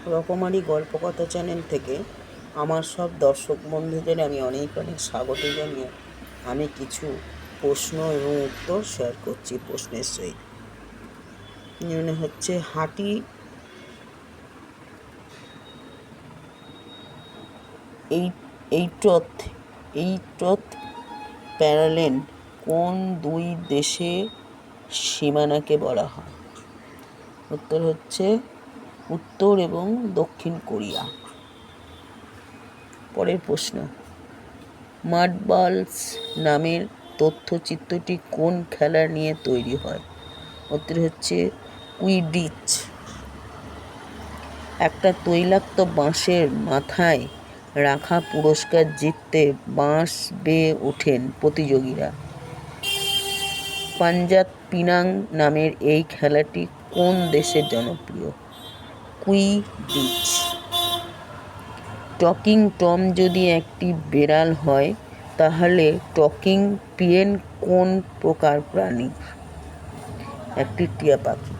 রকমারি গল্পকথা চ্যানেল থেকে আমার সব দর্শক বন্ধুদের আমি অনেক অনেক স্বাগত জানিয়ে আমি কিছু প্রশ্ন এবং উত্তর শেয়ার করছি প্রশ্নের সহিত। মনে হচ্ছে হাঁটি এইটথ প্যারালেল কোন দুই দেশের সীমানাকে বলা হয়? উত্তর হচ্ছে উত্তর এবং দক্ষিণ কোরিয়া। পরের প্রশ্ন, মাডবালস নামের তথ্যচিত্রটি কোন খেলা নিয়ে তৈরি হয়? উত্তর হচ্ছে কুইডিচ। একটা তৈলাক্ত বাঁশের মাথায় রাখা পুরস্কার জিততে বাঁশ বেয়ে ওঠেন প্রতিযোগীরা। পাঞ্জাব পিনাং নামের এই খেলাটি কোন দেশের জনপ্রিয়? কুইডিচ। টকিং টম যদি একটি বেড়াল হয় তাহলে টকিং পিয়েন কোন প্রকার প্রাণী? একটি টিয়া পাখি।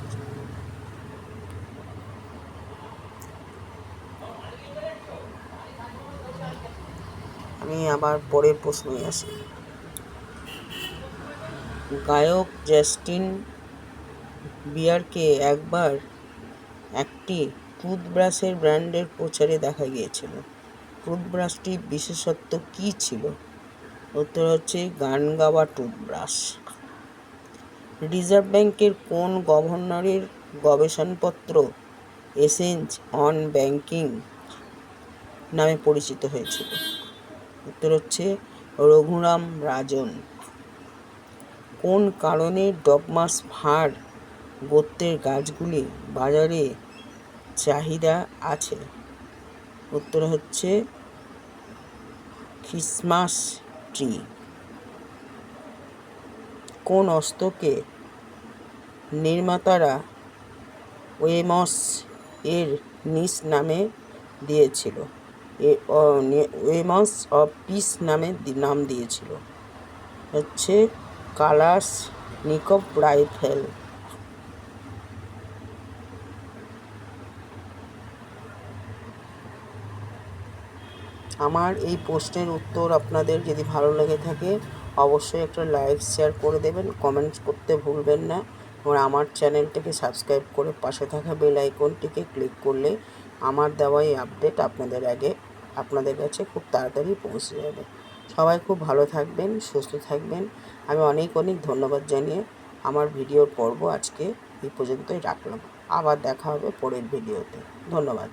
আমি আবার পরের প্রশ্নে আসি। গায়ক জাস্টিন বিয়ারকে একবার একটি টুথব্রাশের ব্র্যান্ডের প্রচারে দেখা গিয়েছিল। টুথব্রাশটির বিশেষত্ব কী ছিল? উত্তর হচ্ছে গান গাওয়া টুথব্রাশ। রিজার্ভ ব্যাংকের কোন গভর্নরের গবেষণাপত্র এসেন্স অন ব্যাংকিং নামে পরিচিত হয়েছিল? উত্তর হচ্ছে রঘুরাম রাজন। কোন কারণে ডগমাস ফার গোত্রের গাছগুলি বাজারে চাহিদা আছে? উত্তর হচ্ছে ক্রিসমাস ট্রি। কোন অস্ত্রকে নির্মাতারা ওয়েমস এর নিস নামে দিয়েছিল? ওয়েমস অফ পিস নামে নাম দিয়েছিল হচ্ছে কালাস নিকভ রাইফেল। আমার এই প্রশ্নের উত্তর আপনাদের যদি ভালো লেগে থাকে অবশ্যই একটা লাইক শেয়ার করে দেবেন, কমেন্টস করতে ভুলবেন না। এবং আমার চ্যানেলটিকে সাবস্ক্রাইব করে পাশে থাকা বেল আইকনটিকে ক্লিক করলে আমার দেওয়া এই আপডেট আপনাদের কাছে খুব তাড়াতাড়ি পৌঁছে যাবে। সবাই খুব ভালো থাকবেন, সুস্থ থাকবেন। আমি অনেক অনেক ধন্যবাদ জানিয়ে আমার ভিডিওর পর্ব আজকে এই পর্যন্তই রাখলাম। আবার দেখা হবে পরের ভিডিওতে। ধন্যবাদ।